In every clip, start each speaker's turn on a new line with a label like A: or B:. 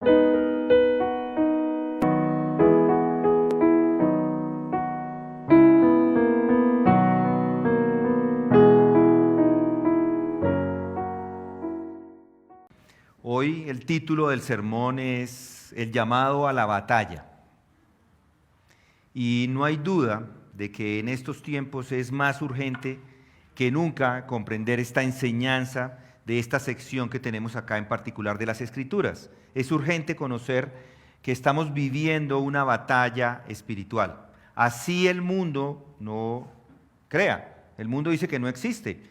A: Hoy el título del sermón es El llamado a la batalla. Y no hay duda de que en estos tiempos es más urgente que nunca comprender esta enseñanza de esta sección que tenemos acá en particular de las Escrituras. Es urgente conocer que estamos viviendo una batalla espiritual. Así el mundo no crea. El mundo dice que no existe,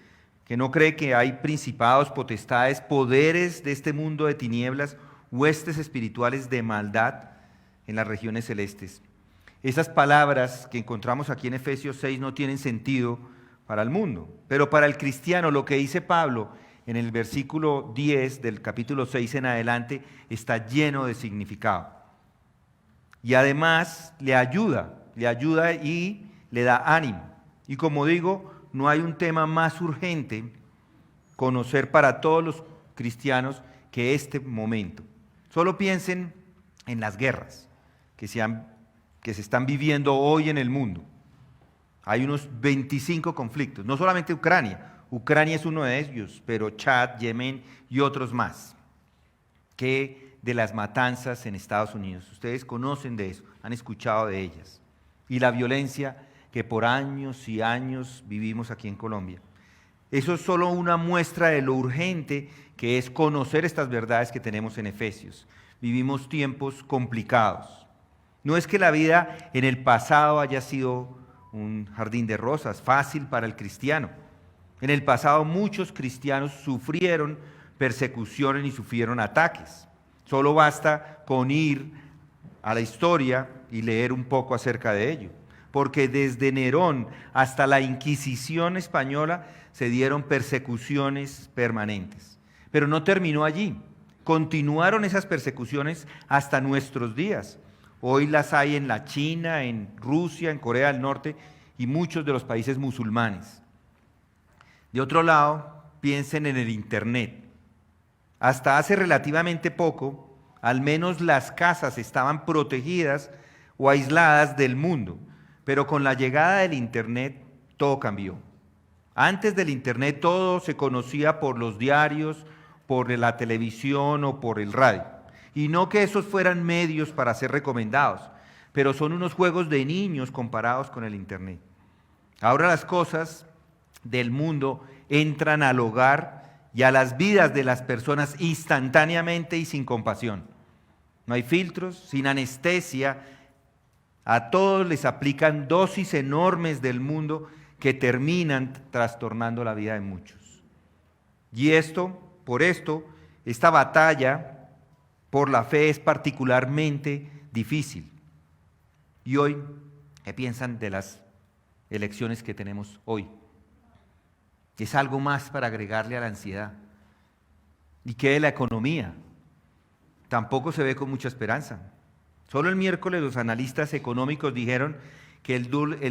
A: que no cree que hay principados, potestades, poderes de este mundo de tinieblas, huestes espirituales de maldad en las regiones celestes. Esas palabras que encontramos aquí en Efesios 6 no tienen sentido para el mundo, pero para el cristiano lo que dice Pablo en el versículo 10 del capítulo 6 en adelante está lleno de significado. Y además le ayuda y le da ánimo. Y como digo, no hay un tema más urgente conocer para todos los cristianos que este momento. Solo piensen en las guerras que se están viviendo hoy en el mundo. Hay unos 25 conflictos, no solamente Ucrania. Ucrania es uno de ellos, pero Chad, Yemen y otros más. Que de las matanzas en Estados Unidos. Ustedes conocen de eso, han escuchado de ellas. Y la violencia que por años y años vivimos aquí en Colombia. Eso es solo una muestra de lo urgente que es conocer estas verdades que tenemos en Efesios. Vivimos tiempos complicados. No es que la vida en el pasado haya sido un jardín de rosas, fácil para el cristiano. En el pasado muchos cristianos sufrieron persecuciones y sufrieron ataques. Solo basta con ir a la historia y leer un poco acerca de ello. Porque desde Nerón hasta la Inquisición española se dieron persecuciones permanentes. Pero no terminó allí. Continuaron esas persecuciones hasta nuestros días. Hoy las hay en la China, en Rusia, en Corea del Norte y muchos de los países musulmanes. De otro lado, piensen en el Internet. Hasta hace relativamente poco, al menos las casas estaban protegidas o aisladas del mundo. Pero con la llegada del Internet, todo cambió. Antes del Internet, todo se conocía por los diarios, por la televisión o por el radio. Y no que esos fueran medios para ser recomendados, pero son unos juegos de niños comparados con el Internet. Ahora las cosas del mundo entran al hogar y a las vidas de las personas instantáneamente y sin compasión. No hay filtros, sin anestesia. A todos les aplican dosis enormes del mundo que terminan trastornando la vida de muchos. Y por esto, esta batalla por la fe es particularmente difícil. Y hoy, ¿qué piensan de las elecciones que tenemos hoy? Es algo más para agregarle a la ansiedad. ¿Y qué de la economía? Tampoco se ve con mucha esperanza. Solo el miércoles los analistas económicos dijeron que el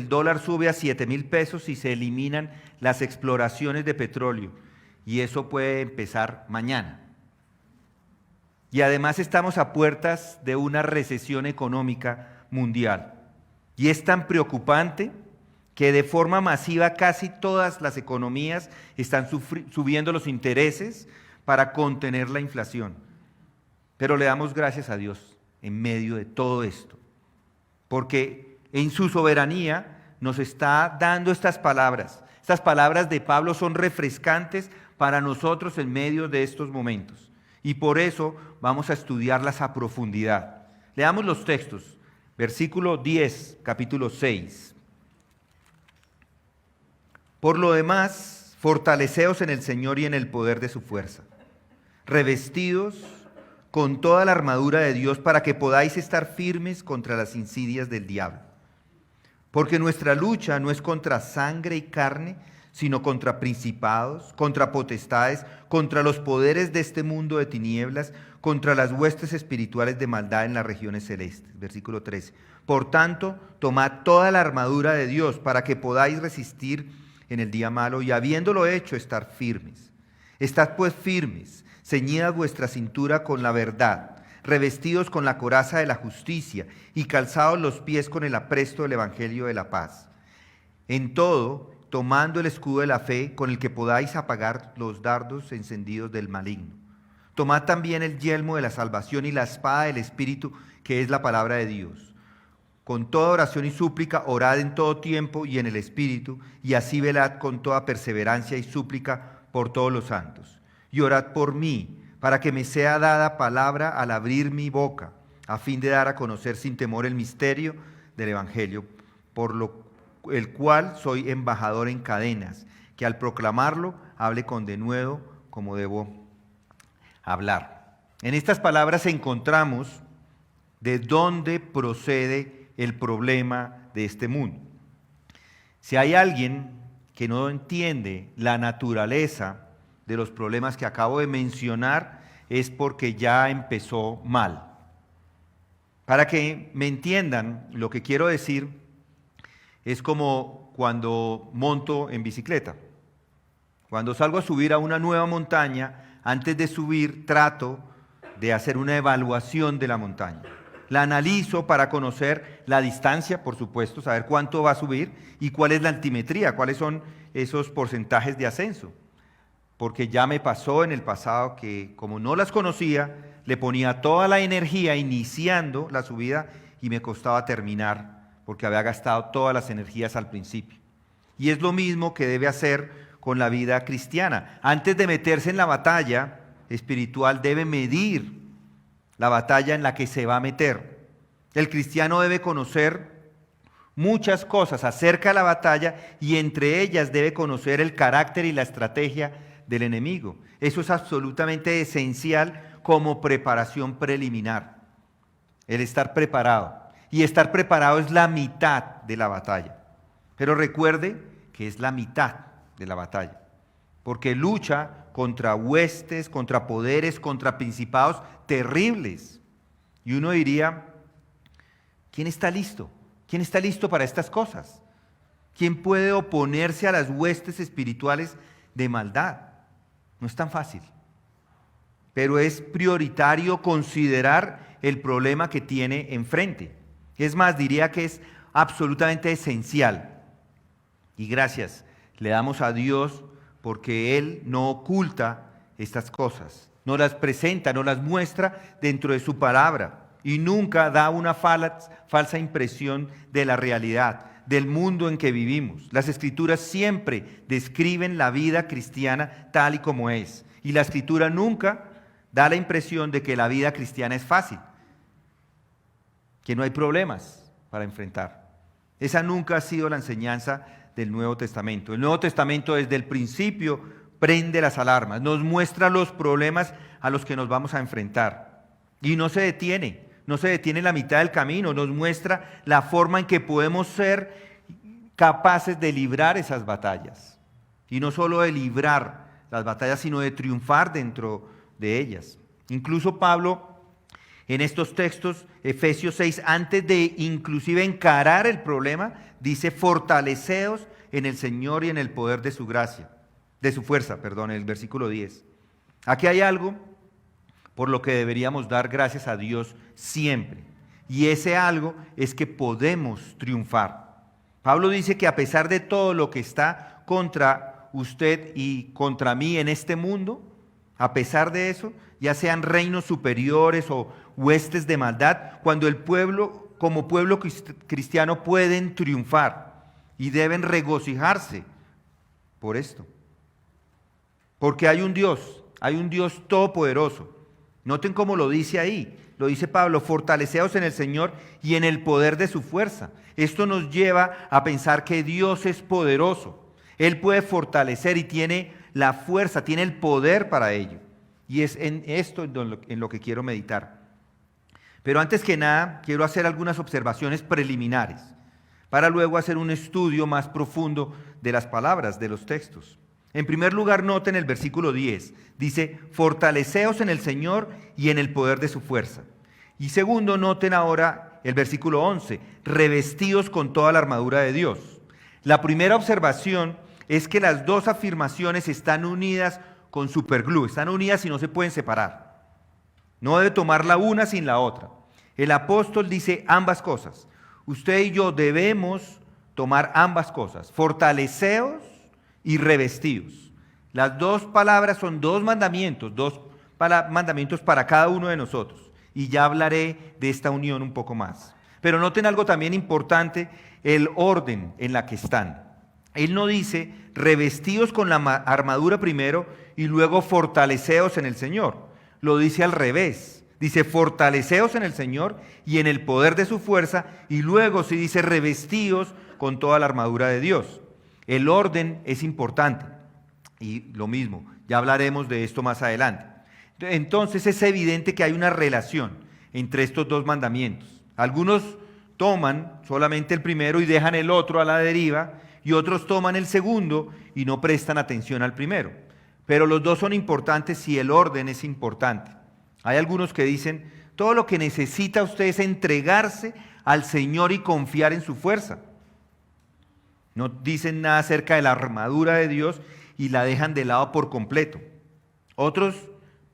A: dólar sube a 7,000 pesos si se eliminan las exploraciones de petróleo. Y eso puede empezar mañana. Y además estamos a puertas de una recesión económica mundial. Y es tan preocupante que de forma masiva casi todas las economías están subiendo los intereses para contener la inflación. Pero le damos gracias a Dios en medio de todo esto, porque en su soberanía nos está dando estas palabras. Estas palabras de Pablo son refrescantes para nosotros en medio de estos momentos. Y por eso vamos a estudiarlas a profundidad. Leamos los textos. Versículo 10, capítulo 6. Por lo demás, fortaleceos en el Señor y en el poder de su fuerza, revestidos con toda la armadura de Dios para que podáis estar firmes contra las insidias del diablo. Porque nuestra lucha no es contra sangre y carne, sino contra principados, contra potestades, contra los poderes de este mundo de tinieblas, contra las huestes espirituales de maldad en las regiones celestes. Versículo 13. Por tanto, tomad toda la armadura de Dios para que podáis resistir en el día malo y habiéndolo hecho, estar firmes. Estad pues firmes, ceñida vuestra cintura con la verdad, revestidos con la coraza de la justicia y calzados los pies con el apresto del evangelio de la paz. En todo, tomando el escudo de la fe, con el que podáis apagar los dardos encendidos del maligno. Tomad también el yelmo de la salvación y la espada del Espíritu, que es la palabra de Dios. Con toda oración y súplica, orad en todo tiempo y en el Espíritu, y así velad con toda perseverancia y súplica por todos los santos. Y orad por mí, para que me sea dada palabra al abrir mi boca, a fin de dar a conocer sin temor el misterio del Evangelio, por el cual soy embajador en cadenas, que al proclamarlo hable con denuedo como debo hablar. En estas palabras encontramos de dónde procede el problema de este mundo. Si hay alguien que no entiende la naturaleza de los problemas que acabo de mencionar, es porque ya empezó mal. Para que me entiendan, lo que quiero decir es como cuando monto en bicicleta. Cuando salgo a subir a una nueva montaña, antes de subir trato de hacer una evaluación de la montaña. La analizo para conocer la distancia, por supuesto, saber cuánto va a subir y cuál es la altimetría, cuáles son esos porcentajes de ascenso. Porque ya me pasó en el pasado que, como no las conocía, le ponía toda la energía iniciando la subida y me costaba terminar, porque había gastado todas las energías al principio. Y es lo mismo que debe hacer con la vida cristiana. Antes de meterse en la batalla espiritual, debe medir la batalla en la que se va a meter. El cristiano debe conocer muchas cosas acerca de la batalla y entre ellas debe conocer el carácter y la estrategia del enemigo. Eso es absolutamente esencial como preparación preliminar. El estar preparado. Y estar preparado es la mitad de la batalla. Pero recuerde que es la mitad de la batalla. Porque lucha contra huestes, contra poderes, contra principados terribles. Y uno diría, ¿quién está listo? ¿Quién está listo para estas cosas? ¿Quién puede oponerse a las huestes espirituales de maldad? No es tan fácil. Pero es prioritario considerar el problema que tiene enfrente. Es más, diría que es absolutamente esencial. Y gracias le damos a Dios porque Él no oculta estas cosas, no las presenta, no las muestra dentro de su palabra y nunca da una falsa impresión de la realidad, del mundo en que vivimos. Las Escrituras siempre describen la vida cristiana tal y como es y la Escritura nunca da la impresión de que la vida cristiana es fácil, que no hay problemas para enfrentar. Esa nunca ha sido la enseñanza del Nuevo Testamento. El Nuevo Testamento desde el principio prende las alarmas, nos muestra los problemas a los que nos vamos a enfrentar y no se detiene en la mitad del camino, nos muestra la forma en que podemos ser capaces de librar esas batallas y no solo de librar las batallas, sino de triunfar dentro de ellas. Incluso Pablo en estos textos, Efesios 6, antes de inclusive encarar el problema, dice, fortaleceos en el Señor y en el poder de su gracia, de su fuerza, en el versículo 10. Aquí hay algo por lo que deberíamos dar gracias a Dios siempre. Y ese algo es que podemos triunfar. Pablo dice que a pesar de todo lo que está contra usted y contra mí en este mundo, a pesar de eso, ya sean reinos superiores o huestes de maldad, cuando el pueblo, como pueblo cristiano, pueden triunfar y deben regocijarse por esto. Porque hay un Dios todopoderoso. Noten cómo lo dice ahí, lo dice Pablo, fortaleceos en el Señor y en el poder de su fuerza. Esto nos lleva a pensar que Dios es poderoso. Él puede fortalecer y tiene la fuerza, tiene el poder para ello. Y es en esto en lo que quiero meditar. Pero antes que nada, quiero hacer algunas observaciones preliminares, para luego hacer un estudio más profundo de las palabras, de los textos. En primer lugar, noten el versículo 10. Dice, fortaleceos en el Señor y en el poder de su fuerza. Y segundo, noten ahora el versículo 11, revestidos con toda la armadura de Dios. La primera observación es que las dos afirmaciones están unidas con superglue, están unidas y no se pueden separar. No debe tomar la una sin la otra. El apóstol dice ambas cosas. Usted y yo debemos tomar ambas cosas, fortaleceos y revestíos. Las dos palabras son dos mandamientos para cada uno de nosotros. Y ya hablaré de esta unión un poco más. Pero noten algo también importante, el orden en la que están. Él no dice revestíos con la armadura primero y luego fortaleceos en el Señor. Lo dice al revés. Dice fortaleceos en el Señor y en el poder de su fuerza, y luego sí dice revestíos con toda la armadura de Dios. El orden es importante. Y lo mismo, ya hablaremos de esto más adelante. Entonces es evidente que hay una relación entre estos dos mandamientos. Algunos toman solamente el primero y dejan el otro a la deriva, y otros toman el segundo y no prestan atención al primero. Pero los dos son importantes y el orden es importante. Hay algunos que dicen, todo lo que necesita usted es entregarse al Señor y confiar en su fuerza. No dicen nada acerca de la armadura de Dios y la dejan de lado por completo. Otros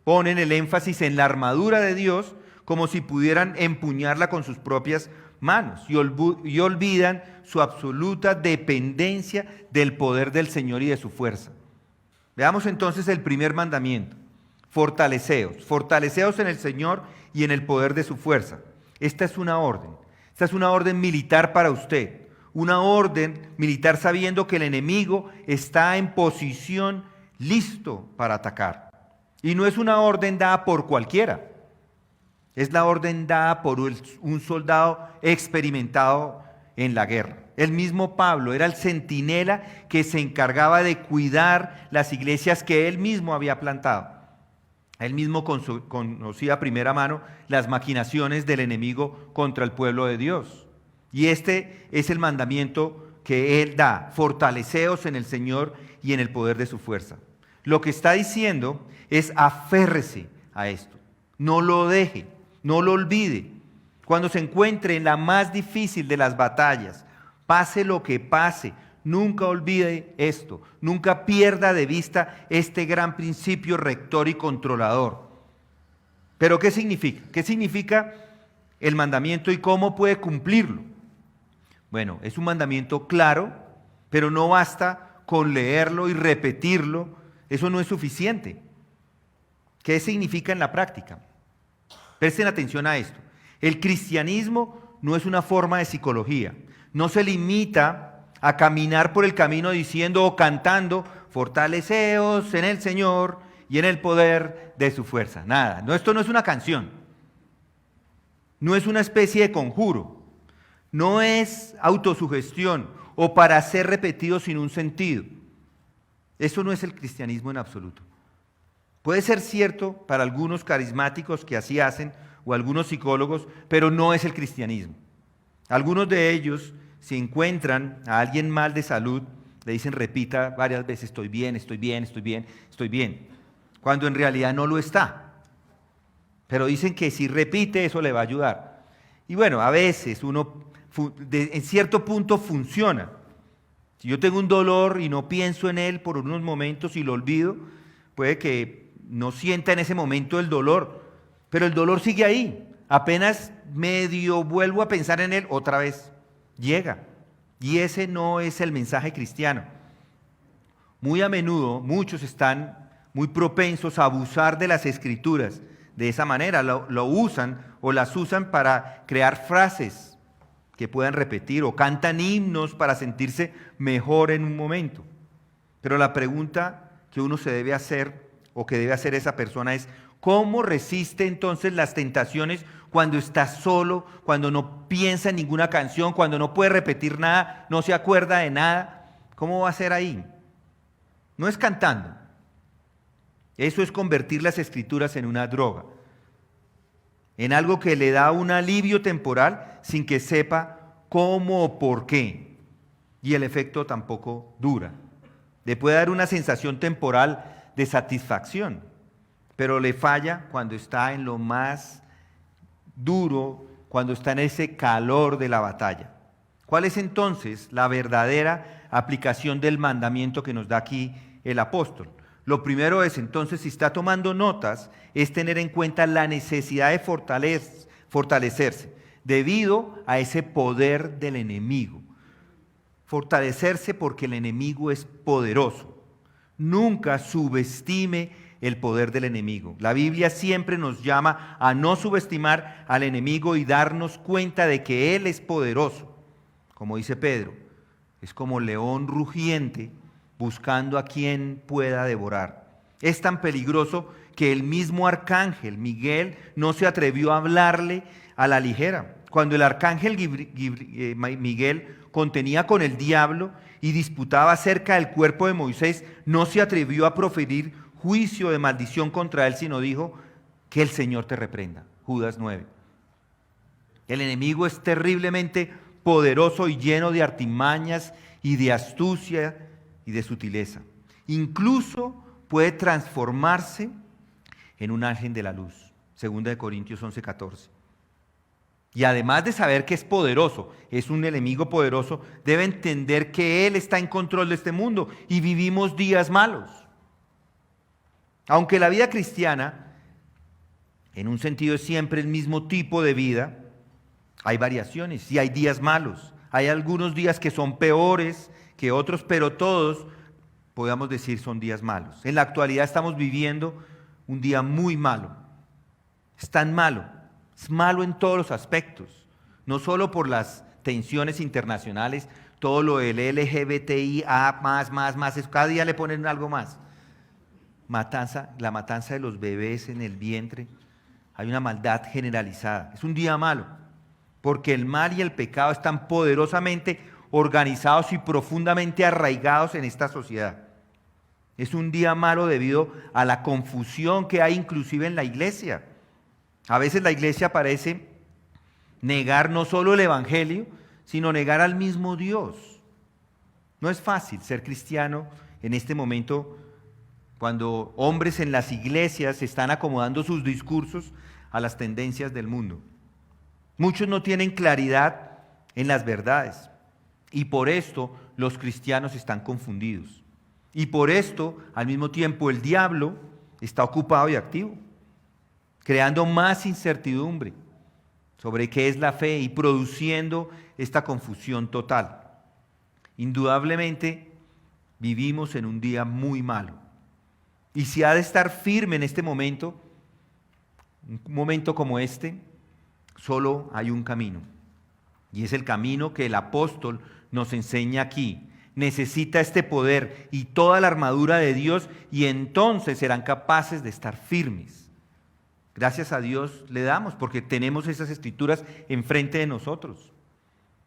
A: ponen el énfasis en la armadura de Dios como si pudieran empuñarla con sus propias manos y olvidan su absoluta dependencia del poder del Señor y de su fuerza. Veamos entonces el primer mandamiento. Fortaleceos en el Señor y en el poder de su fuerza. Esta es una orden militar para usted, una orden militar sabiendo que el enemigo está en posición listo para atacar. Y no es una orden dada por cualquiera, es la orden dada por un soldado experimentado en la guerra. El mismo Pablo era el centinela que se encargaba de cuidar las iglesias que él mismo había plantado. Él mismo conocía a primera mano las maquinaciones del enemigo contra el pueblo de Dios. Y este es el mandamiento que él da: fortaleceos en el Señor y en el poder de su fuerza. Lo que está diciendo es aférrese a esto, no lo deje, no lo olvide. Cuando se encuentre en la más difícil de las batallas, pase lo que pase, nunca olvide esto, nunca pierda de vista este gran principio rector y controlador. ¿Pero qué significa? ¿Qué significa el mandamiento y cómo puede cumplirlo? Bueno, es un mandamiento claro, pero no basta con leerlo y repetirlo, eso no es suficiente. ¿Qué significa en la práctica? Presten atención a esto. El cristianismo no es una forma de psicología, no se limita a caminar por el camino diciendo o cantando, fortaleceos en el Señor y en el poder de su fuerza. Nada, no, esto no es una canción, no es una especie de conjuro, no es autosugestión o para ser repetido sin un sentido. Eso no es el cristianismo en absoluto. Puede ser cierto para algunos carismáticos que así hacen o algunos psicólogos, pero no es el cristianismo. Algunos de ellos, si encuentran a alguien mal de salud, le dicen repita varias veces, estoy bien, estoy bien, estoy bien, estoy bien, cuando en realidad no lo está. Pero dicen que si repite eso le va a ayudar. Y bueno, a veces en cierto punto funciona. Si yo tengo un dolor y no pienso en él por unos momentos y lo olvido, puede que no sienta en ese momento el dolor, pero el dolor sigue ahí. Apenas medio vuelvo a pensar en él, otra vez llega. Y ese no es el mensaje cristiano. Muy a menudo muchos están muy propensos a abusar de las escrituras. De esa manera lo usan o las usan para crear frases que puedan repetir o cantan himnos para sentirse mejor en un momento. Pero la pregunta que uno se debe hacer o que debe hacer esa persona es: ¿cómo resiste entonces las tentaciones cuando está solo, cuando no piensa en ninguna canción, cuando no puede repetir nada, no se acuerda de nada? ¿Cómo va a ser ahí? No es cantando. Eso es convertir las escrituras en una droga, en algo que le da un alivio temporal sin que sepa cómo o por qué. Y el efecto tampoco dura. Le puede dar una sensación temporal de satisfacción, pero le falla cuando está en lo más duro, cuando está en ese calor de la batalla. ¿Cuál es entonces la verdadera aplicación del mandamiento que nos da aquí el apóstol? Lo primero es, entonces, si está tomando notas, es tener en cuenta la necesidad de fortalecerse debido a ese poder del enemigo. Fortalecerse porque el enemigo es poderoso. Nunca subestime el poder del enemigo. La Biblia siempre nos llama a no subestimar al enemigo y darnos cuenta de que él es poderoso. Como dice Pedro, es como león rugiente buscando a quien pueda devorar. Es tan peligroso que el mismo arcángel Miguel no se atrevió a hablarle a la ligera. Cuando el arcángel Miguel contenía con el diablo y disputaba acerca del cuerpo de Moisés, no se atrevió a proferir juicio de maldición contra él, sino dijo: que el Señor te reprenda. Judas 9. El enemigo es terriblemente poderoso y lleno de artimañas y de astucia y de sutileza. Incluso puede transformarse en un ángel de la luz. 2 Corintios 11:14. Y además de saber que es poderoso, es un enemigo poderoso, debe entender que él está en control de este mundo y vivimos días malos. Aunque la vida cristiana, en un sentido, es siempre el mismo tipo de vida, hay variaciones y hay días malos. Hay algunos días que son peores que otros, pero todos, podemos decir, son días malos. En la actualidad estamos viviendo un día muy malo. Es tan malo. Es malo en todos los aspectos, no solo por las tensiones internacionales, todo lo del LGBTIA+, cada día le ponen algo más. La matanza de los bebés en el vientre, hay una maldad generalizada. Es un día malo, porque el mal y el pecado están poderosamente organizados y profundamente arraigados en esta sociedad. Es un día malo debido a la confusión que hay inclusive en la iglesia. A veces la iglesia parece negar no solo el evangelio, sino negar al mismo Dios. No es fácil ser cristiano en este momento cuando hombres en las iglesias están acomodando sus discursos a las tendencias del mundo. Muchos no tienen claridad en las verdades y por esto los cristianos están confundidos. Y por esto, al mismo tiempo, el diablo está ocupado y activo, creando más incertidumbre sobre qué es la fe y produciendo esta confusión total. Indudablemente vivimos en un día muy malo. Y si ha de estar firme en este momento, un momento como este, solo hay un camino. Y es el camino que el apóstol nos enseña aquí. Necesita este poder y toda la armadura de Dios y entonces serán capaces de estar firmes. Gracias a Dios le damos porque tenemos esas escrituras enfrente de nosotros.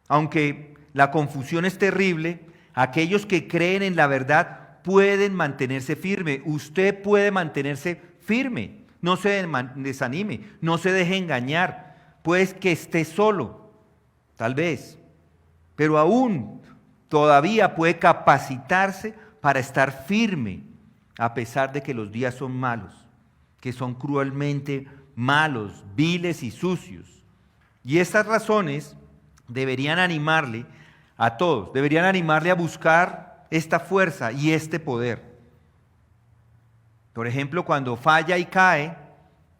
A: Aunque la confusión es terrible, aquellos que creen en la verdad pueden mantenerse firme. Usted puede mantenerse firme. No se desanime, no se deje engañar. Puede que esté solo, tal vez, pero aún todavía puede capacitarse para estar firme a pesar de que los días son malos, que son cruelmente malos, viles y sucios. Y estas razones deberían animarle a todos, deberían animarle a buscar esta fuerza y este poder. Por ejemplo, cuando falla y cae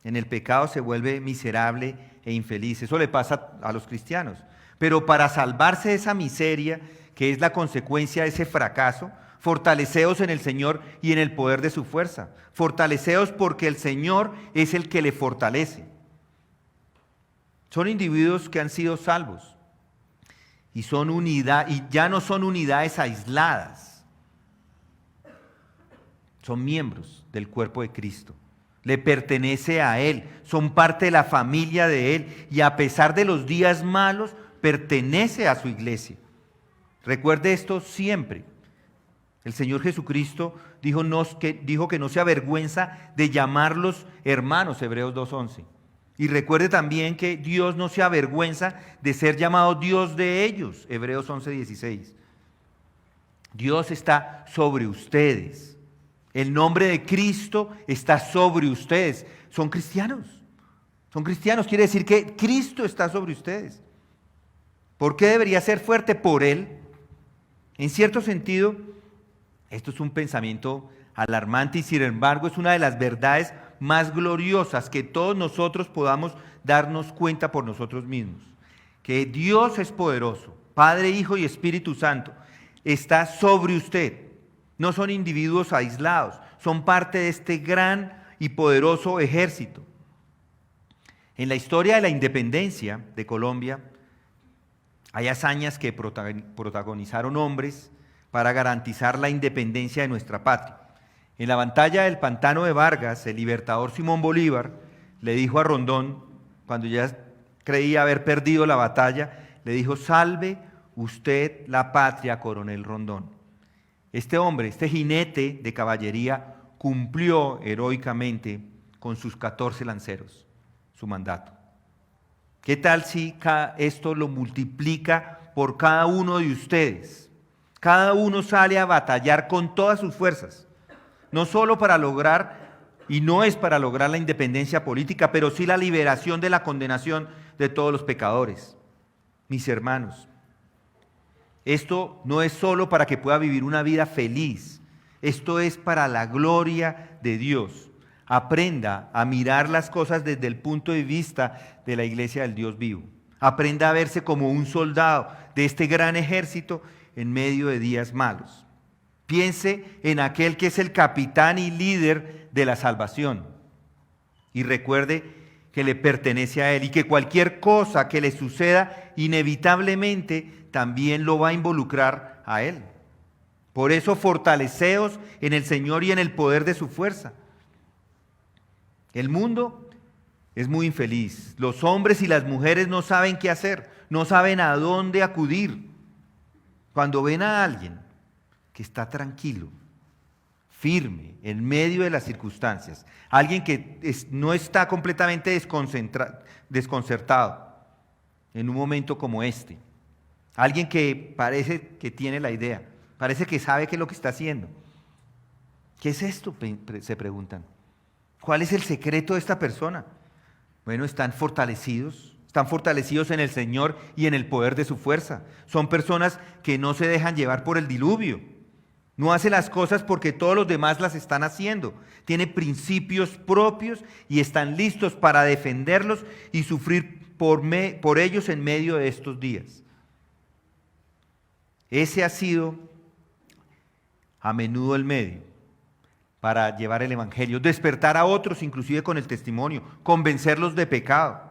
A: en el pecado se vuelve miserable e infeliz. Eso le pasa a los cristianos. Pero para salvarse de esa miseria, que es la consecuencia de ese fracaso, fortaleceos en el Señor y en el poder de su fuerza. Fortaleceos porque el Señor es el que le fortalece. Son individuos que han sido salvos y son unidad, y ya no son unidades aisladas. Son miembros del cuerpo de Cristo. Le pertenece a Él, son parte de la familia de Él y a pesar de los días malos, pertenece a su iglesia. Recuerde esto siempre. El Señor Jesucristo dijo que no se avergüenza de llamarlos hermanos, Hebreos 2:11. Y recuerde también que Dios no se avergüenza de ser llamado Dios de ellos, Hebreos 11:16. Dios está sobre ustedes. El nombre de Cristo está sobre ustedes. Son cristianos. Son cristianos, quiere decir que Cristo está sobre ustedes. ¿Por qué debería ser fuerte? Por Él. En cierto sentido, esto es un pensamiento alarmante y sin embargo es una de las verdades más gloriosas que todos nosotros podamos darnos cuenta por nosotros mismos. Que Dios es poderoso, Padre, Hijo y Espíritu Santo, está sobre usted. No son individuos aislados, son parte de este gran y poderoso ejército. En la historia de la independencia de Colombia, hay hazañas que protagonizaron hombres para garantizar la independencia de nuestra patria. En la batalla del Pantano de Vargas, el libertador Simón Bolívar le dijo a Rondón, cuando ya creía haber perdido la batalla, le dijo: salve usted la patria, coronel Rondón. Este hombre, este jinete de caballería, cumplió heroicamente con sus 14 lanceros su mandato. ¿Qué tal si esto lo multiplica por cada uno de ustedes? Cada uno sale a batallar con todas sus fuerzas, no solo para lograr, y no es para lograr la independencia política, pero sí la liberación de la condenación de todos los pecadores. Mis hermanos, esto no es solo para que pueda vivir una vida feliz, esto es para la gloria de Dios. Aprenda a mirar las cosas desde el punto de vista de la iglesia del Dios vivo. Aprenda a verse como un soldado de este gran ejército en medio de días malos. Piense en aquel que es el capitán y líder de la salvación. Y recuerde que le pertenece a él y que cualquier cosa que le suceda inevitablemente también lo va a involucrar a él. Por eso fortaleceos en el Señor y en el poder de su fuerza. El mundo es muy infeliz. Los hombres y las mujeres no saben qué hacer, no saben a dónde acudir. Cuando ven a alguien que está tranquilo, firme, en medio de las circunstancias, alguien que no está completamente desconcertado en un momento como este, alguien que parece que tiene la idea, parece que sabe qué es lo que está haciendo. ¿Qué es esto?, se preguntan. ¿Cuál es el secreto de esta persona? Bueno, están fortalecidos en el Señor y en el poder de su fuerza. Son personas que no se dejan llevar por el diluvio. No hace las cosas porque todos los demás las están haciendo. Tiene principios propios y están listos para defenderlos y sufrir por ellos en medio de estos días. Ese ha sido a menudo el medio para llevar el evangelio, despertar a otros inclusive con el testimonio, convencerlos de pecado,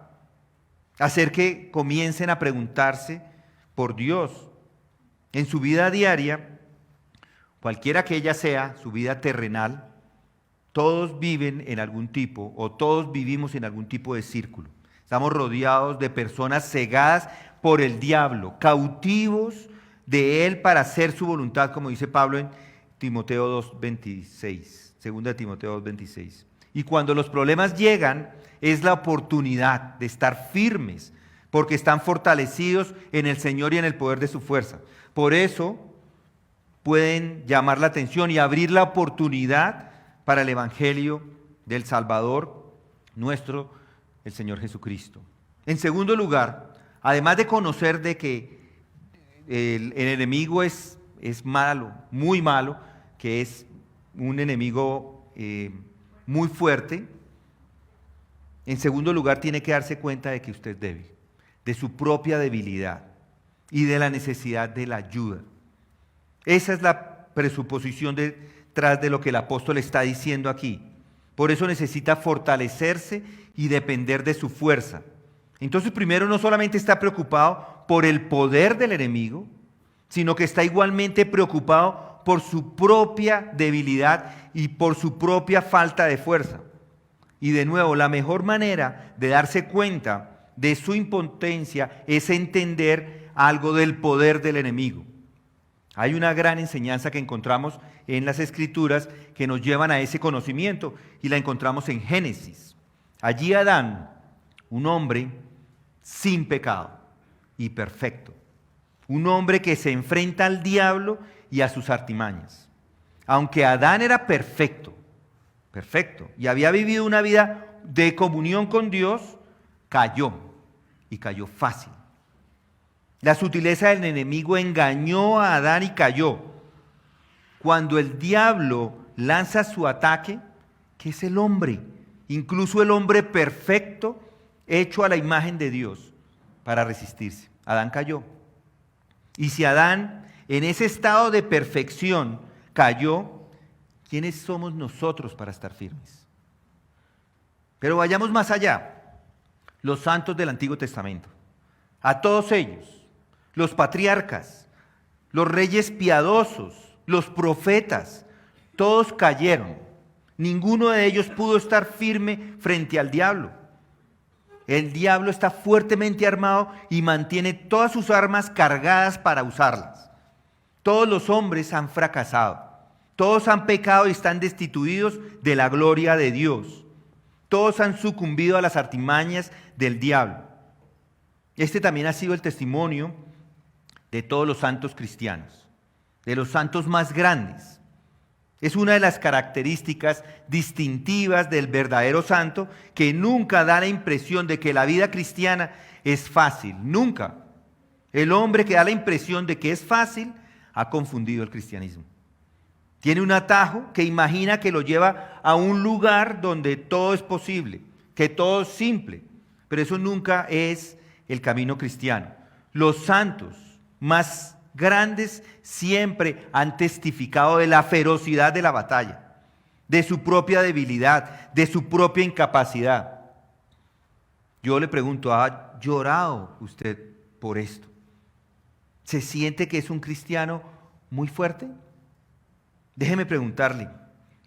A: hacer que comiencen a preguntarse por Dios. En su vida diaria, cualquiera que ella sea, su vida terrenal, todos viven en algún tipo o todos vivimos en algún tipo de círculo. Estamos rodeados de personas cegadas por el diablo, cautivos de él para hacer su voluntad, como dice Pablo en Timoteo 2:26, 2 Timoteo 2:26. Y cuando los problemas llegan, es la oportunidad de estar firmes, porque están fortalecidos en el Señor y en el poder de su fuerza. Por eso pueden llamar la atención y abrir la oportunidad para el evangelio del Salvador nuestro, el Señor Jesucristo. En segundo lugar, además de conocer de que el enemigo es malo, muy malo, que es un enemigo muy fuerte, en segundo lugar tiene que darse cuenta de que usted es débil, de su propia debilidad y de la necesidad de la ayuda. Esa es la presuposición detrás de lo que el apóstol está diciendo aquí. Por eso necesita fortalecerse y depender de su fuerza. Entonces, primero, no solamente está preocupado por el poder del enemigo, sino que está igualmente preocupado por su propia debilidad y por su propia falta de fuerza. Y de nuevo, la mejor manera de darse cuenta de su impotencia es entender algo del poder del enemigo. Hay una gran enseñanza que encontramos en las Escrituras que nos llevan a ese conocimiento y la encontramos en Génesis. Allí Adán, un hombre sin pecado y perfecto, un hombre que se enfrenta al diablo y a sus artimañas. Aunque Adán era perfecto, y había vivido una vida de comunión con Dios, cayó fácil. La sutileza del enemigo engañó a Adán y cayó. Cuando el diablo lanza su ataque, que es el hombre, incluso el hombre perfecto, hecho a la imagen de Dios, para resistirse. Adán cayó. Y si Adán, en ese estado de perfección, cayó, ¿quiénes somos nosotros para estar firmes? Pero vayamos más allá. Los santos del Antiguo Testamento, a todos ellos, los patriarcas, los reyes piadosos, los profetas, todos cayeron. Ninguno de ellos pudo estar firme frente al diablo. El diablo está fuertemente armado y mantiene todas sus armas cargadas para usarlas. Todos los hombres han fracasado. Todos han pecado y están destituidos de la gloria de Dios. Todos han sucumbido a las artimañas del diablo. Este también ha sido el testimonio de todos los santos cristianos, de los santos más grandes. Es una de las características distintivas del verdadero santo, que nunca da la impresión de que la vida cristiana es fácil, nunca. El hombre que da la impresión de que es fácil ha confundido el cristianismo. Tiene un atajo que imagina que lo lleva a un lugar donde todo es posible, que todo es simple, pero eso nunca es el camino cristiano. Los santos más grandes siempre han testificado de la ferocidad de la batalla, de su propia debilidad, de su propia incapacidad. Yo le pregunto, ¿ha llorado usted por esto? ¿Se siente que es un cristiano muy fuerte? Déjeme preguntarle,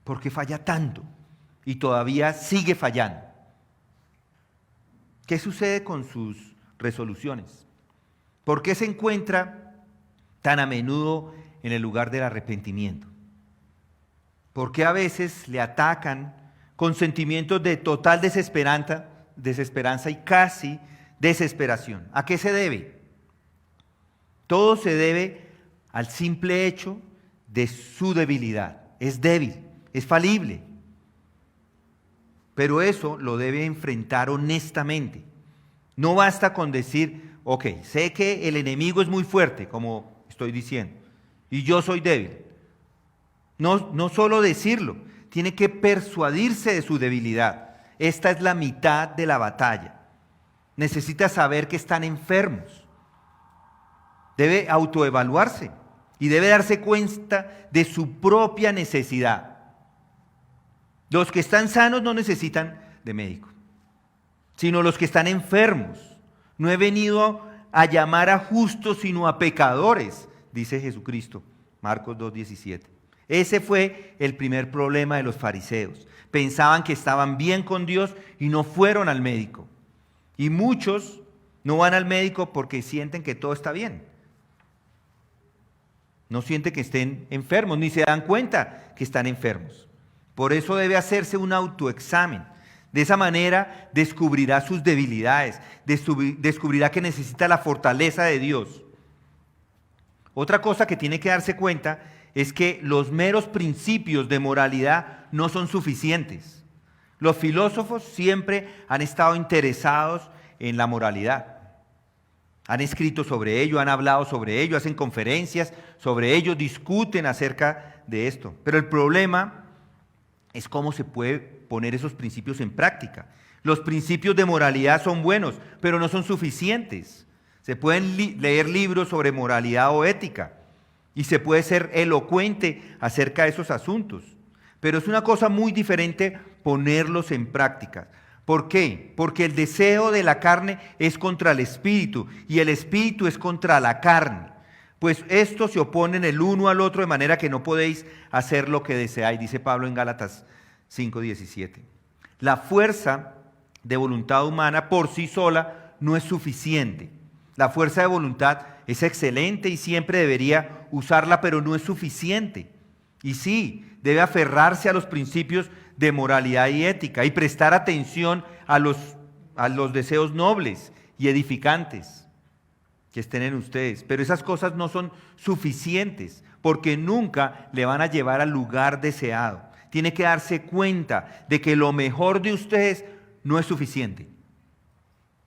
A: ¿por qué falla tanto y todavía sigue fallando? ¿Qué sucede con sus resoluciones? ¿Por qué se encuentra tan a menudo en el lugar del arrepentimiento? ¿Por qué a veces le atacan con sentimientos de total desesperanza y casi desesperación? ¿A qué se debe? Todo se debe al simple hecho de su debilidad. Es débil, es falible. Pero eso lo debe enfrentar honestamente. No basta con decir, ok, sé que el enemigo es muy fuerte, como estoy diciendo, y yo soy débil. No solo decirlo, tiene que persuadirse de su debilidad. Esta es la mitad de la batalla. Necesita saber que están enfermos. Debe autoevaluarse y debe darse cuenta de su propia necesidad. Los que están sanos no necesitan de médico, sino los que están enfermos. No he venido a llamar a justos, sino a pecadores, dice Jesucristo, Marcos 2:17. Ese fue el primer problema de los fariseos. Pensaban que estaban bien con Dios y no fueron al médico. Y muchos no van al médico porque sienten que todo está bien. No sienten que estén enfermos, ni se dan cuenta que están enfermos. Por eso debe hacerse un autoexamen. De esa manera descubrirá sus debilidades, descubrirá que necesita la fortaleza de Dios. Otra cosa que tiene que darse cuenta es que los meros principios de moralidad no son suficientes. Los filósofos siempre han estado interesados en la moralidad. Han escrito sobre ello, han hablado sobre ello, hacen conferencias sobre ello, discuten acerca de esto. Pero el problema es cómo se puede poner esos principios en práctica. Los principios de moralidad son buenos, pero no son suficientes. Se pueden leer libros sobre moralidad o ética y se puede ser elocuente acerca de esos asuntos. Pero es una cosa muy diferente ponerlos en práctica. ¿Por qué? Porque el deseo de la carne es contra el espíritu y el espíritu es contra la carne. Pues estos se oponen el uno al otro de manera que no podéis hacer lo que deseáis, dice Pablo en Gálatas 5:17. La fuerza de voluntad humana por sí sola no es suficiente. La fuerza de voluntad es excelente y siempre debería usarla, pero no es suficiente. Y sí, debe aferrarse a los principios de moralidad y ética y prestar atención a los deseos nobles y edificantes que estén en ustedes. Pero esas cosas no son suficientes porque nunca le van a llevar al lugar deseado. Tiene que darse cuenta de que lo mejor de ustedes no es suficiente.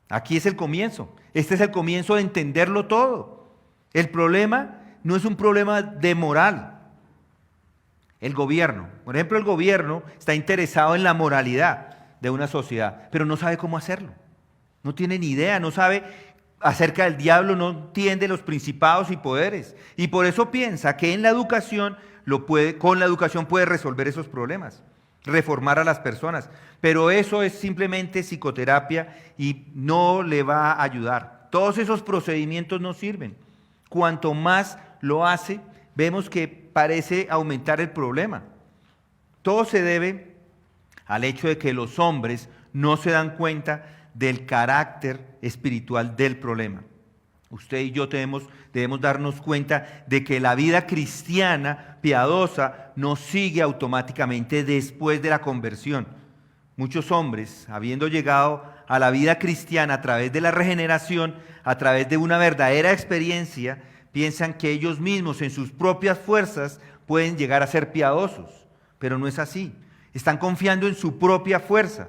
A: Aquí es el comienzo. Este es el comienzo de entenderlo todo. El problema no es un problema de moral. El gobierno. Por ejemplo, el gobierno está interesado en la moralidad de una sociedad, pero no sabe cómo hacerlo. No tiene ni idea, no sabe acerca del diablo, no entiende los principados y poderes. Y por eso piensa que en la educación con la educación puede resolver esos problemas, reformar a las personas. Pero eso es simplemente psicoterapia y no le va a ayudar. Todos esos procedimientos no sirven. Cuanto más lo hace, vemos que parece aumentar el problema. Todo se debe al hecho de que los hombres no se dan cuenta del carácter espiritual del problema. Usted y yo debemos darnos cuenta de que la vida cristiana piadosa no sigue automáticamente después de la conversión. Muchos hombres, habiendo llegado a la vida cristiana a través de la regeneración, a través de una verdadera experiencia, piensan que ellos mismos en sus propias fuerzas pueden llegar a ser piadosos, pero no es así. Están confiando en su propia fuerza.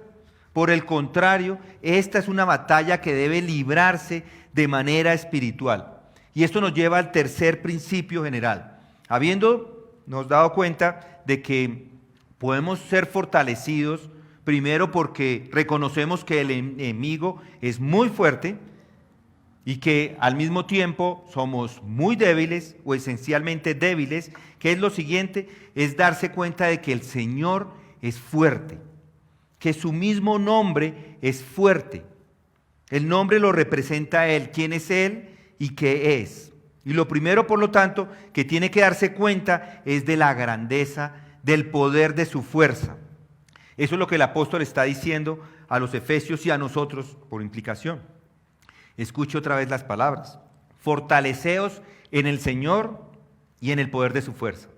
A: Por el contrario, esta es una batalla que debe librarse de manera espiritual. Y esto nos lleva al tercer principio general. Habiéndonos dado cuenta de que podemos ser fortalecidos, primero porque reconocemos que el enemigo es muy fuerte y que al mismo tiempo somos muy débiles o esencialmente débiles, que es lo siguiente, es darse cuenta de que el Señor es fuerte, que su mismo nombre es fuerte. El nombre lo representa a Él, quién es Él y qué es. Y lo primero, por lo tanto, que tiene que darse cuenta es de la grandeza, del poder de su fuerza. Eso es lo que el apóstol está diciendo a los efesios y a nosotros por implicación. Escuche otra vez las palabras. Fortaleceos en el Señor y en el poder de su fuerza.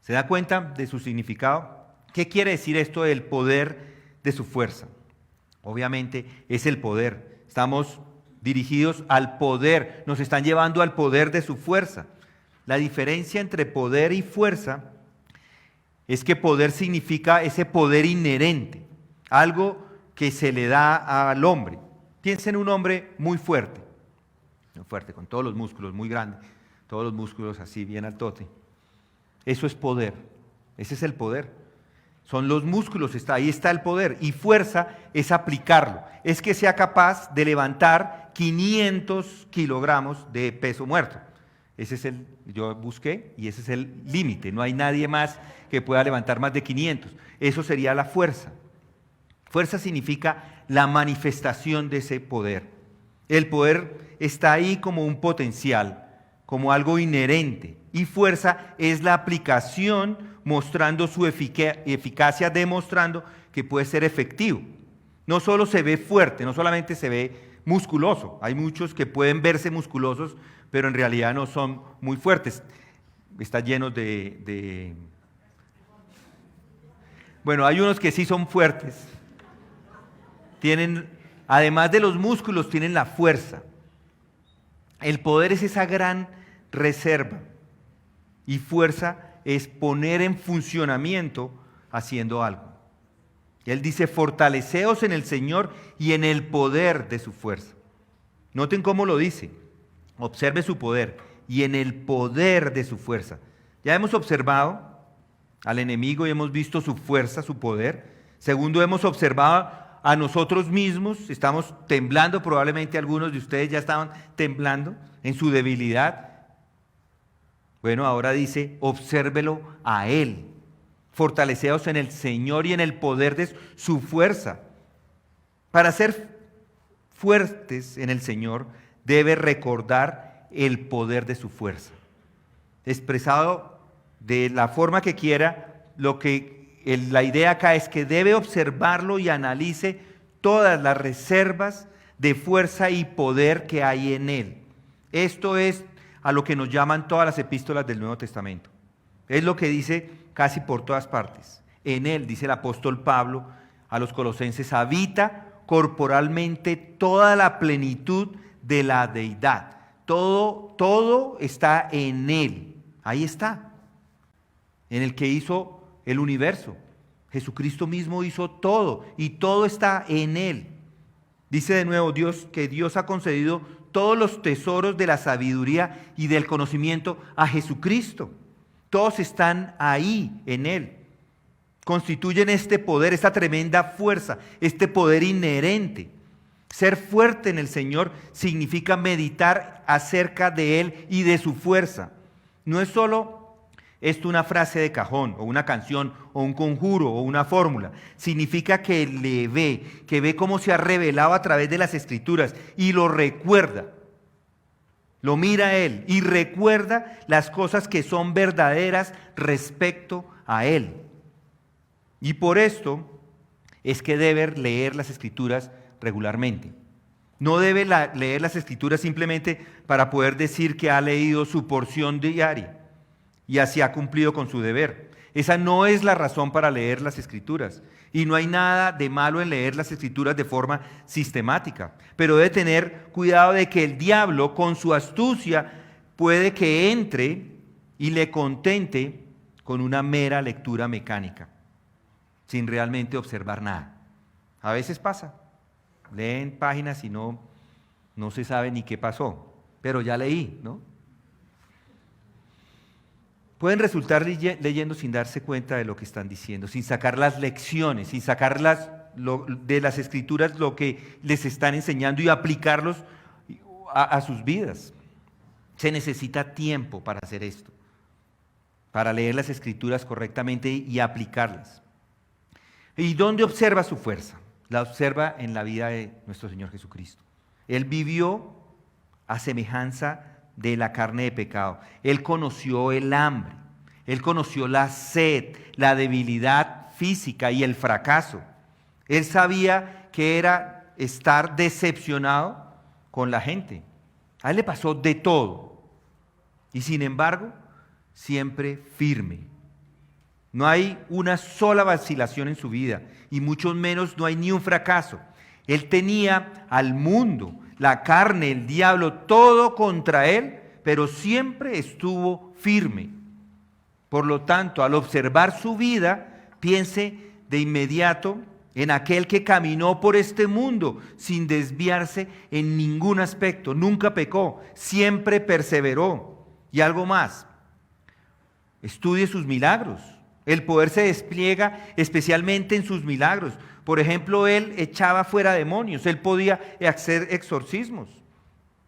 A: ¿Se da cuenta de su significado? ¿Qué quiere decir esto del poder de su fuerza? Obviamente es el poder. Estamos dirigidos al poder, nos están llevando al poder de su fuerza. La diferencia entre poder y fuerza es que poder significa ese poder inherente, algo que se le da al hombre. Piensa en un hombre muy fuerte, con todos los músculos, muy grande, todos los músculos así bien altote. Eso es poder, ese es el poder. Son los músculos, ahí está el poder. Y fuerza es aplicarlo, es que sea capaz de levantar 500 kilogramos de peso muerto. Yo busqué y ese es el límite, no hay nadie más que pueda levantar más de 500. Eso sería la fuerza. Fuerza significa la manifestación de ese poder. El poder está ahí como un potencial, como algo inherente. Y fuerza es la aplicación mostrando su eficacia, demostrando que puede ser efectivo. No solo se ve fuerte, no solamente se ve musculoso. Hay muchos que pueden verse musculosos, pero en realidad no son muy fuertes. Están llenos de... Bueno, hay unos que sí son fuertes. Además de los músculos, tienen la fuerza. El poder es esa gran reserva. Y fuerza es poner en funcionamiento haciendo algo. Y él dice, fortaleceos en el Señor y en el poder de su fuerza. Noten cómo lo dice. Observe su poder y en el poder de su fuerza. Ya hemos observado al enemigo y hemos visto su fuerza, su poder. Segundo, hemos observado a nosotros mismos. Estamos temblando, probablemente algunos de ustedes ya estaban temblando en su debilidad. Bueno, ahora dice, obsérvelo a Él. Fortaleceos en el Señor y en el poder de su fuerza. Para ser fuertes en el Señor, debe recordar el poder de su fuerza. Expresado de la forma que quiera, la idea acá es que debe observarlo y analice todas las reservas de fuerza y poder que hay en Él. Esto es a lo que nos llaman todas las epístolas del Nuevo Testamento. Es lo que dice casi por todas partes. En Él, dice el apóstol Pablo a los colosenses, habita corporalmente toda la plenitud de la deidad. Todo está en Él. Ahí está. En el que hizo el universo. Jesucristo mismo hizo todo y todo está en Él. Dice de nuevo que Dios ha concedido todos los tesoros de la sabiduría y del conocimiento a Jesucristo. Todos están ahí en Él. Constituyen este poder, esta tremenda fuerza, este poder inherente. Ser fuerte en el Señor significa meditar acerca de Él y de su fuerza. No es solo esto una frase de cajón, o una canción, o un conjuro, o una fórmula. Significa que le ve, que ve cómo se ha revelado a través de las Escrituras y lo recuerda. Lo mira a Él y recuerda las cosas que son verdaderas respecto a Él. Y por esto es que debe leer las Escrituras regularmente. No debe leer las Escrituras simplemente para poder decir que ha leído su porción diaria y así ha cumplido con su deber. Esa no es la razón para leer las Escrituras. Y no hay nada de malo en leer las Escrituras de forma sistemática. Pero debe tener cuidado de que el diablo, con su astucia, puede que entre y le contente con una mera lectura mecánica, sin realmente observar nada. A veces pasa. Leen páginas y no se sabe ni qué pasó. Pero ya leí, ¿no? Pueden resultar leyendo sin darse cuenta de lo que están diciendo, sin sacar las lecciones, sin sacar de las Escrituras lo que les están enseñando y aplicarlos a sus vidas. Se necesita tiempo para hacer esto, para leer las Escrituras correctamente y aplicarlas. ¿Y dónde observa su fuerza? La observa en la vida de nuestro Señor Jesucristo. Él vivió a semejanza de la carne de pecado. Él conoció el hambre, Él conoció la sed, la debilidad física y el fracaso. Él sabía que era estar decepcionado con la gente. A Él le pasó de todo. Y sin embargo, siempre firme. No hay una sola vacilación en su vida, y mucho menos no hay ni un fracaso. Él tenía al mundo, la carne, el diablo, todo contra él, pero siempre estuvo firme. Por lo tanto, al observar su vida, piense de inmediato en aquel que caminó por este mundo sin desviarse en ningún aspecto, nunca pecó, siempre perseveró. Y algo más, estudie sus milagros. El poder se despliega especialmente en sus milagros. Por ejemplo, Él echaba fuera demonios, Él podía hacer exorcismos.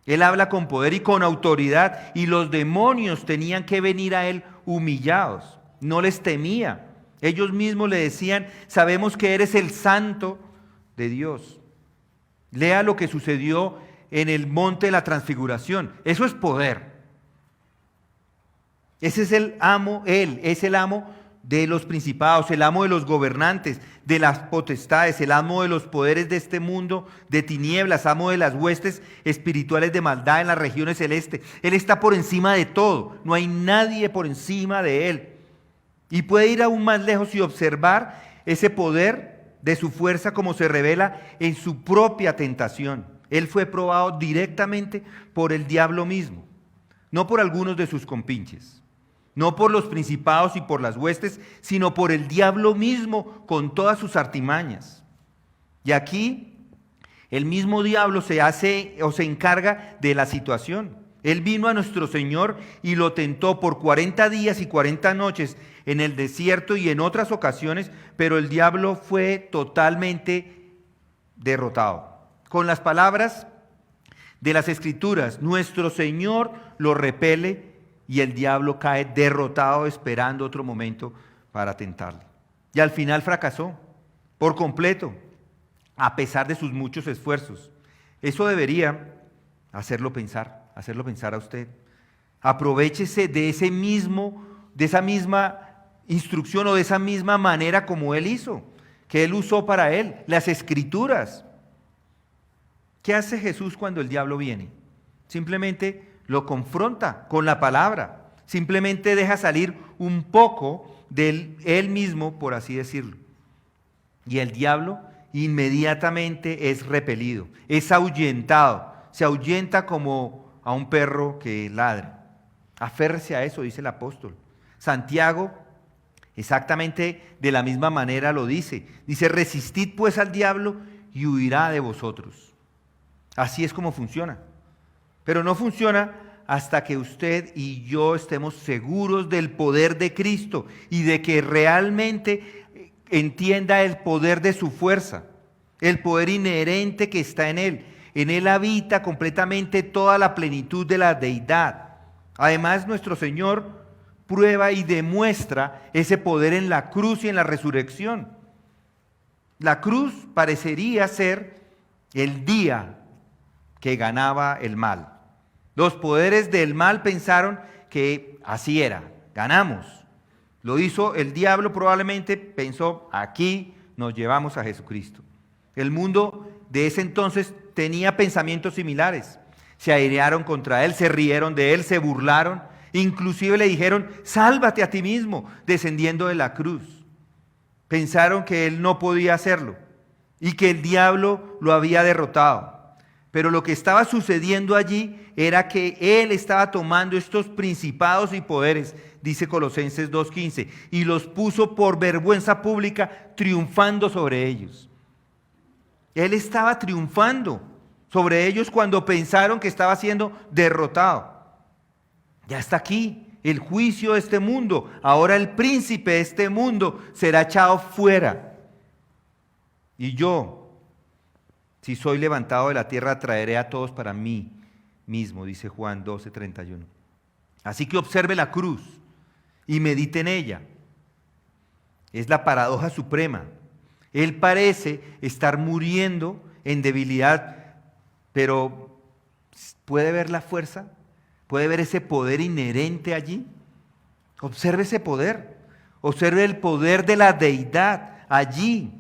A: Él habla con poder y con autoridad, y los demonios tenían que venir a Él humillados. No les temía. Ellos mismos le decían: sabemos que eres el Santo de Dios. Lea lo que sucedió en el monte de la Transfiguración. Eso es poder. Ese es el amo, Él es el amo de los principados, el amo de los gobernantes, de las potestades, el amo de los poderes de este mundo de tinieblas, amo de las huestes espirituales de maldad en las regiones celestes. Él está por encima de todo, no hay nadie por encima de Él. Y puede ir aún más lejos y observar ese poder de su fuerza como se revela en su propia tentación. Él fue probado directamente por el diablo mismo, no por algunos de sus compinches. No por los principados y por las huestes, sino por el diablo mismo con todas sus artimañas. Y aquí el mismo diablo se encarga de la situación. Él vino a nuestro Señor y lo tentó por 40 días y 40 noches en el desierto y en otras ocasiones, pero el diablo fue totalmente derrotado. Con las palabras de las Escrituras, nuestro Señor lo repele y el diablo cae derrotado esperando otro momento para tentarle. Y al final fracasó por completo, a pesar de sus muchos esfuerzos. Eso debería hacerlo pensar a usted. Aprovéchese de esa misma instrucción o de esa misma manera como Él hizo, que Él usó para Él, las Escrituras. ¿Qué hace Jesús cuando el diablo viene? Simplemente lo confronta con la palabra, simplemente deja salir un poco de él mismo, por así decirlo. Y el diablo inmediatamente es repelido, es ahuyentado, se ahuyenta como a un perro que ladra. Aférrese a eso, dice el apóstol. Santiago, exactamente de la misma manera lo dice. Dice: resistid pues al diablo y huirá de vosotros. Así es como funciona. Pero no funciona hasta que usted y yo estemos seguros del poder de Cristo y de que realmente entienda el poder de su fuerza, el poder inherente que está en Él. En Él habita completamente toda la plenitud de la deidad. Además, nuestro Señor prueba y demuestra ese poder en la cruz y en la resurrección. La cruz parecería ser el día que ganaba el mal. Los poderes del mal pensaron que así era, ganamos. Lo hizo el diablo, probablemente pensó, aquí nos llevamos a Jesucristo. El mundo de ese entonces tenía pensamientos similares. Se airearon contra él, se rieron de él, se burlaron, inclusive le dijeron, sálvate a ti mismo, descendiendo de la cruz. Pensaron que él no podía hacerlo y que el diablo lo había derrotado. Pero lo que estaba sucediendo allí era que él estaba tomando estos principados y poderes, dice Colosenses 2:15, y los puso por vergüenza pública, triunfando sobre ellos. Él estaba triunfando sobre ellos cuando pensaron que estaba siendo derrotado. Ya está aquí el juicio de este mundo. Ahora el príncipe de este mundo será echado fuera. Y yo, si soy levantado de la tierra, traeré a todos para mí mismo, dice Juan 12:31. Así que observe la cruz y medite en ella. Es la paradoja suprema. Él parece estar muriendo en debilidad, pero ¿puede ver la fuerza? ¿Puede ver ese poder inherente allí? Observe ese poder. Observe el poder de la deidad allí,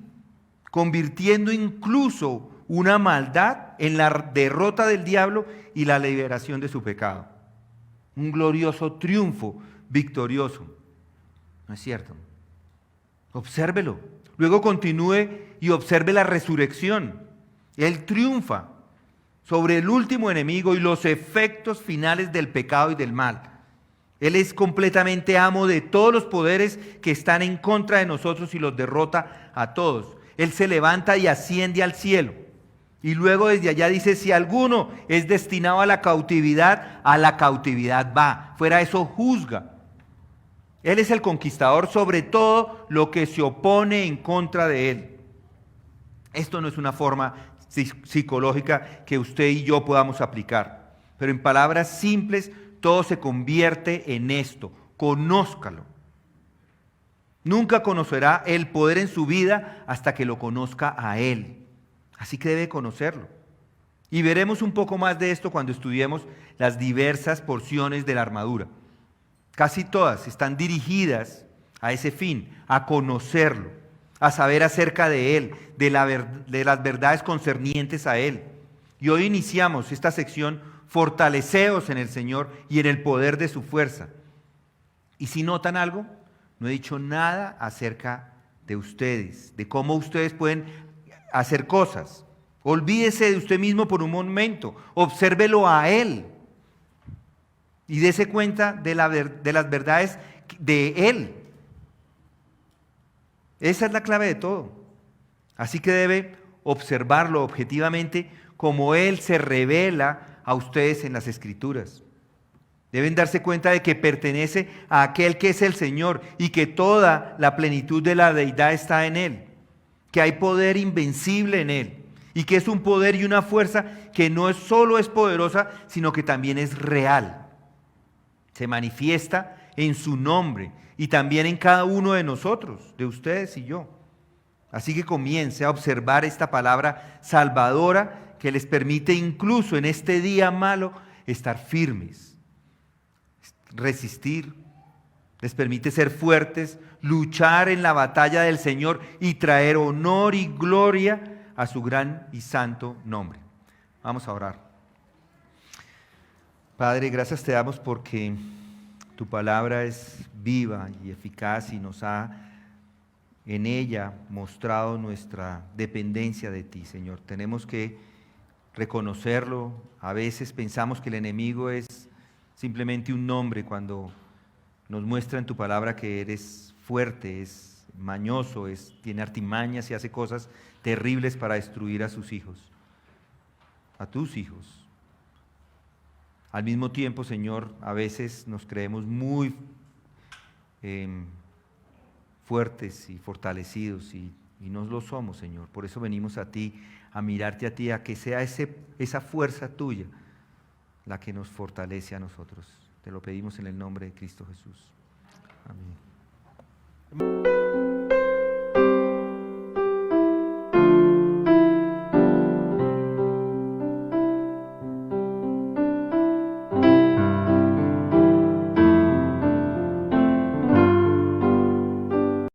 A: convirtiendo incluso una maldad en la derrota del diablo y la liberación de su pecado. Un glorioso triunfo victorioso. ¿No es cierto? Obsérvelo. Luego continúe y observe la resurrección. Él triunfa sobre el último enemigo y los efectos finales del pecado y del mal. Él es completamente amo de todos los poderes que están en contra de nosotros y los derrota a todos. Él se levanta y asciende al cielo. Y luego desde allá dice, si alguno es destinado a la cautividad va. Fuera de eso juzga. Él es el conquistador sobre todo lo que se opone en contra de él. Esto no es una forma psicológica que usted y yo podamos aplicar. Pero en palabras simples, todo se convierte en esto. Conózcalo. Nunca conocerá el poder en su vida hasta que lo conozca a Él. Así que debe conocerlo. Y veremos un poco más de esto cuando estudiemos las diversas porciones de la armadura. Casi todas están dirigidas a ese fin, a conocerlo, a saber acerca de Él, de las verdades concernientes a Él. Y hoy iniciamos esta sección, fortaleceos en el Señor y en el poder de su fuerza. Y si notan algo, no he dicho nada acerca de ustedes, de cómo ustedes pueden hacer cosas. Olvídese de usted mismo por un momento, obsérvelo a Él y dése cuenta de las verdades de Él. Esa es la clave de todo. Así que debe observarlo objetivamente como Él se revela a ustedes en las Escrituras. Deben darse cuenta de que pertenece a aquel que es el Señor y que toda la plenitud de la deidad está en Él, que hay poder invencible en Él y que es un poder y una fuerza que no solo es poderosa, sino que también es real. Se manifiesta en su nombre y también en cada uno de nosotros, de ustedes y yo. Así que comience a observar esta palabra salvadora que les permite incluso en este día malo estar firmes, resistir, les permite ser fuertes, luchar en la batalla del Señor y traer honor y gloria a su gran y santo nombre. Vamos a orar. Padre, gracias te damos porque tu palabra es viva y eficaz y nos ha en ella mostrado nuestra dependencia de ti, Señor. Tenemos que reconocerlo. A veces pensamos que el enemigo es simplemente un nombre cuando nos muestra en tu palabra que eres fuerte, es mañoso, tiene artimañas y hace cosas terribles para destruir a sus hijos, a tus hijos. Al mismo tiempo, Señor, a veces nos creemos muy fuertes y fortalecidos y no lo somos, Señor. Por eso venimos a ti, a mirarte a ti, a que sea esa fuerza tuya la que nos fortalece a nosotros. Te lo pedimos en el nombre de Cristo Jesús. Amén.